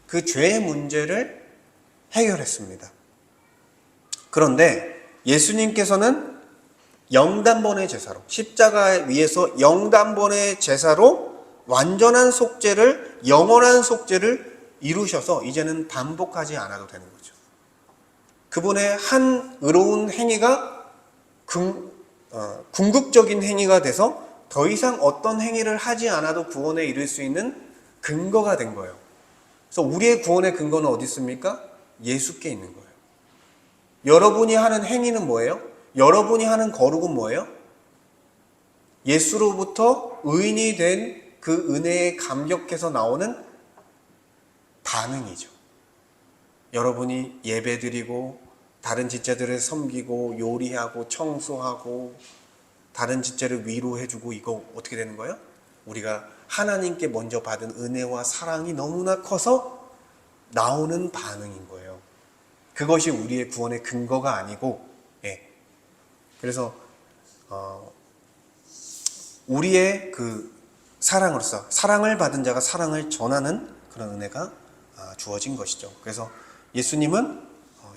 그 죄의 문제를 해결했습니다. 그런데 예수님께서는 영단번의 제사로, 십자가 위에서 영단번의 제사로 완전한 속죄를, 영원한 속죄를 이루셔서 이제는 반복하지 않아도 되는 거죠. 그분의 한 의로운 행위가 궁극적인 행위가 돼서 더 이상 어떤 행위를 하지 않아도 구원에 이를 수 있는 근거가 된 거예요. 그래서 우리의 구원의 근거는 어디 있습니까? 예수께 있는 거예요. 여러분이 하는 행위는 뭐예요? 여러분이 하는 거룩은 뭐예요? 예수로부터 의인이 된 그 은혜에 감격해서 나오는 반응이죠. 여러분이 예배드리고 다른 지체들을 섬기고 요리하고 청소하고 다른 지체를 위로해주고 이거 어떻게 되는 거예요? 우리가 하나님께 먼저 받은 은혜와 사랑이 너무나 커서 나오는 반응인 거예요. 그것이 우리의 구원의 근거가 아니고, 그래서 우리의 그 사랑으로서 사랑을 받은 자가 사랑을 전하는 그런 은혜가 주어진 것이죠. 그래서 예수님은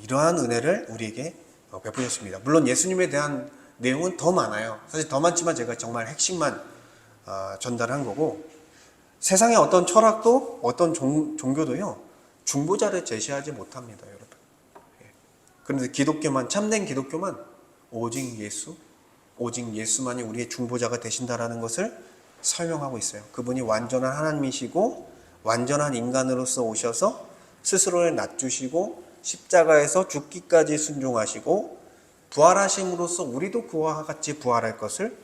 이러한 은혜를 우리에게 베푸셨습니다. 물론 예수님에 대한 내용은 더 많아요. 사실 더 많지만 제가 정말 핵심만 전달한 거고, 세상의 어떤 철학도 어떤 종교도요 중보자를 제시하지 못합니다, 여러분. 그런데 기독교만, 참된 기독교만 오직 예수만이 우리의 중보자가 되신다라는 것을 설명하고 있어요. 그분이 완전한 하나님이시고 완전한 인간으로서 오셔서 스스로를 낮추시고 십자가에서 죽기까지 순종하시고 부활하심으로써 우리도 그와 같이 부활할 것을,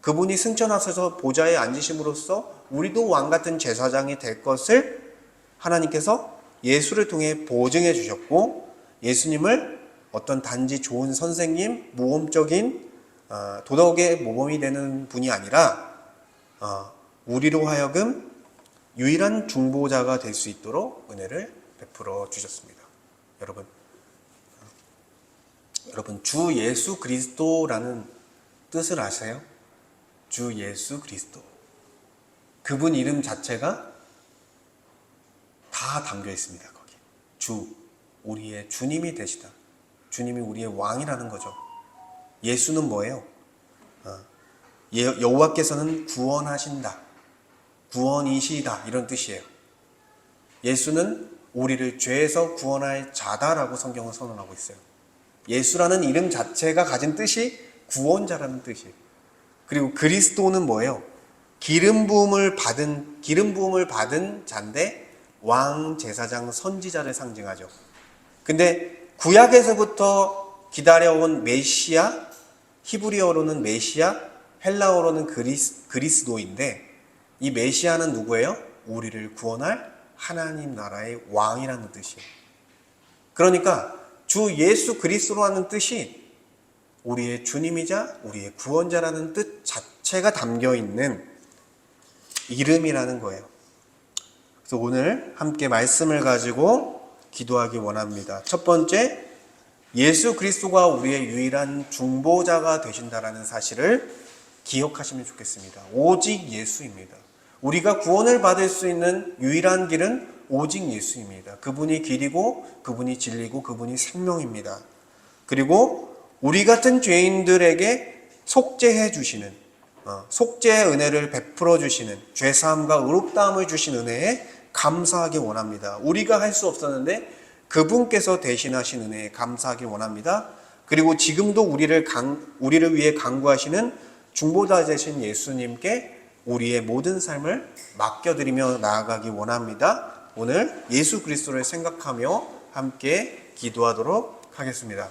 그분이 승천하셔서 보좌에 앉으심으로써 우리도 왕같은 제사장이 될 것을 하나님께서 예수를 통해 보증해 주셨고, 예수님을 어떤 단지 좋은 선생님, 모범적인 도덕의 모범이 되는 분이 아니라 우리로 하여금 유일한 중보자가 될 수 있도록 은혜를 베풀어 주셨습니다. 여러분 주 예수 그리스도라는 뜻을 아세요? 주 예수 그리스도, 그분 이름 자체가 다 담겨 있습니다. 거기 주, 우리의 주님이 되시다, 주님이 우리의 왕이라는 거죠. 예수는 뭐예요? 여호와께서는 구원하신다, 구원이시다, 이런 뜻이에요. 예수는 우리를 죄에서 구원할 자다라고 성경은 선언하고 있어요. 예수라는 이름 자체가 가진 뜻이 구원자라는 뜻이에요. 그리고 그리스도는 뭐예요? 기름 부음을 받은 자인데 왕, 제사장, 선지자를 상징하죠. 근데 구약에서부터 기다려온 메시아, 히브리어로는 메시아, 헬라어로는 그리스도인데, 이 메시아는 누구예요? 우리를 구원할 하나님 나라의 왕이라는 뜻이에요. 그러니까 주 예수 그리스도라는 뜻이 우리의 주님이자 우리의 구원자라는 뜻 자체가 담겨있는 이름이라는 거예요. 그래서 오늘 함께 말씀을 가지고 기도하기 원합니다. 첫 번째, 예수 그리스도가 우리의 유일한 중보자가 되신다라는 사실을 기억하시면 좋겠습니다. 오직 예수입니다. 우리가 구원을 받을 수 있는 유일한 길은 오직 예수입니다. 그분이 길이고 그분이 진리고 그분이 생명입니다. 그리고 우리 같은 죄인들에게 속죄해 주시는, 속죄의 은혜를 베풀어 주시는, 죄사함과 의롭다함을 주신 은혜에 감사하기 원합니다. 우리가 할 수 없었는데 그분께서 대신하신 은혜에 감사하기 원합니다. 그리고 지금도 우리를 위해 간구하시는 중보자 되신 예수님께 우리의 모든 삶을 맡겨드리며 나아가기 원합니다. 오늘 예수 그리스도를 생각하며 함께 기도하도록 하겠습니다.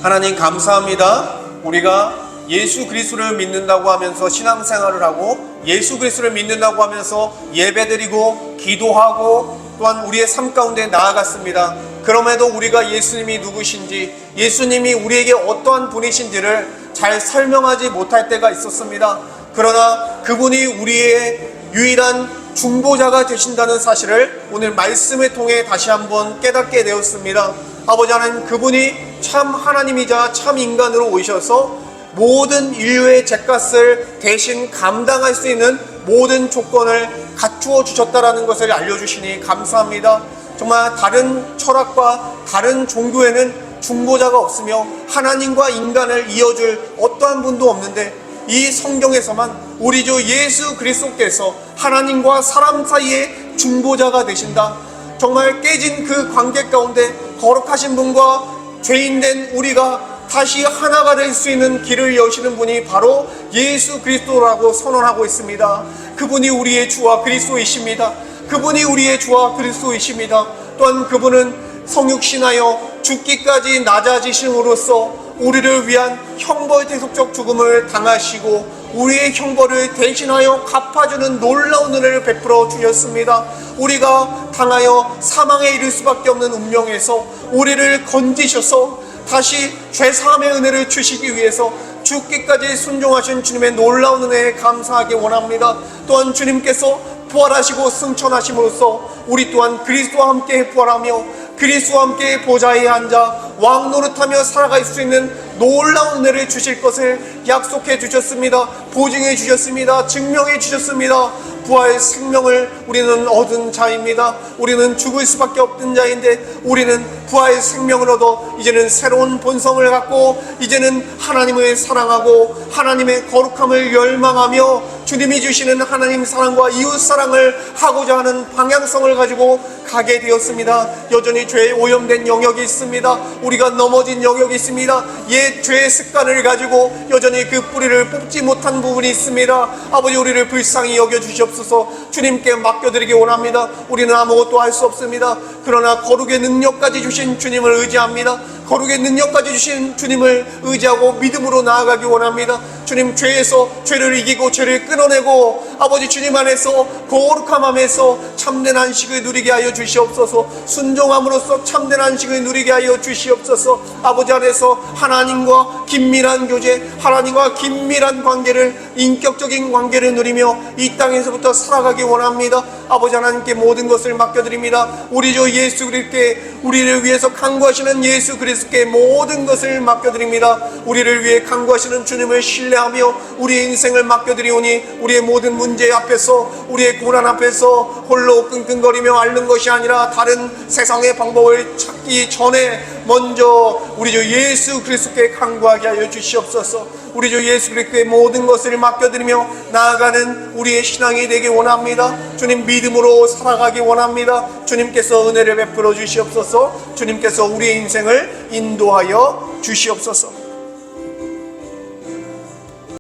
하나님 감사합니다. 우리가 예수 그리스도를 믿는다고 하면서 신앙생활을 하고 예수 그리스도를 믿는다고 하면서 예배드리고 기도하고 또한 우리의 삶 가운데 나아갔습니다. 그럼에도 우리가 예수님이 누구신지, 예수님이 우리에게 어떠한 분이신지를 잘 설명하지 못할 때가 있었습니다. 그러나 그분이 우리의 유일한 중보자가 되신다는 사실을 오늘 말씀을 통해 다시 한번 깨닫게 되었습니다. 아버지 하나님, 그분이 참 하나님이자 참 인간으로 오셔서 모든 인류의 죄값을 대신 감당할 수 있는 모든 조건을 갖추어 주셨다라는 것을 알려주시니 감사합니다. 정말 다른 철학과 다른 종교에는 중보자가 없으며 하나님과 인간을 이어줄 어떠한 분도 없는데, 이 성경에서만 우리 주 예수 그리스도께서 하나님과 사람 사이의 중보자가 되신다. 정말 깨진 그 관계 가운데 거룩하신 분과 죄인된 우리가 다시 하나가 될 수 있는 길을 여시는 분이 바로 예수 그리스도라고 선언하고 있습니다. 그분이 우리의 주와 그리스도이십니다. 그분이 우리의 주와 그리스도이십니다. 또한 그분은 성육신하여 죽기까지 낮아지심으로써 우리를 위한 형벌 대속적 죽음을 당하시고 우리의 형벌을 대신하여 갚아주는 놀라운 은혜를 베풀어 주셨습니다. 우리가 당하여 사망에 이를 수밖에 없는 운명에서 우리를 건지셔서 다시 죄사함의 은혜를 주시기 위해서 죽기까지 순종하신 주님의 놀라운 은혜에 감사하기 원합니다. 또한 주님께서 부활하시고 승천하심으로써 우리 또한 그리스도와 함께 부활하며 그리스도와 함께 보좌에 앉아 왕 노릇하며 살아갈 수 있는 놀라운 은혜를 주실 것을 약속해 주셨습니다. 보증해 주셨습니다. 증명해 주셨습니다. 부활의 생명을 우리는 얻은 자입니다. 우리는 죽을 수밖에 없던 자인데 우리는 부활의 생명을 얻어 이제는 새로운 본성을 갖고 이제는 하나님을 사랑하고 하나님의 거룩함을 열망하며 주님이 주시는 하나님 사랑과 이웃 사랑을 하고자 하는 방향성을 가지고 가게 되었습니다. 여전히 죄에 오염된 영역이 있습니다. 우리가 넘어진 영역이 있습니다. 옛 죄의 습관을 가지고 여전히 그 뿌리를 뽑지 못한 부분이 있습니다. 아버지, 우리를 불쌍히 여겨주시옵소서. 주님께 맡겨드리기 원합니다. 우리는 아무것도 할 수 없습니다. 그러나 거룩의 능력까지 주신 주님을 의지합니다. 거룩의 능력까지 주신 주님을 의지하고 믿음으로 나아가기 원합니다. 주님, 죄에서 죄를 이기고 죄를 끊어내고 아버지 주님 안에서 거룩함 안에서 참된 안식을 누리게 하여 주시옵소서. 순종함으로써 참된 안식을 누리게 하여 주시옵소서. 아버지 안에서 하나님과 긴밀한 교제, 하나님과 긴밀한 관계를, 인격적인 관계를 누리며 이 땅에서부터 살아가기 원합니다. 아버지 하나님께 모든 것을 맡겨드립니다. 우리 주 예수 그리스도께, 우리를 위해서 간구하시는 예수 그리스도께 모든 것을 맡겨드립니다. 우리를 위해 간구하시는 주님을 신뢰하며 우리의 인생을 맡겨드리오니 우리의 모든 문제 앞에서, 우리의 고난 앞에서 홀로 끙끙거리며 앓는 것이 아니라 다른 세상의 방법을 찾기 전에 먼저 우리 주 예수 그리스도께 간구하게 하여 주시옵소서. 우리 주 예수 그리스도의 모든 것을 맡겨드리며 나아가는 우리의 신앙이 되기 원합니다. 주님, 믿음으로 살아가기 원합니다. 주님께서 은혜를 베풀어 주시옵소서. 주님께서 우리의 인생을 인도하여 주시옵소서.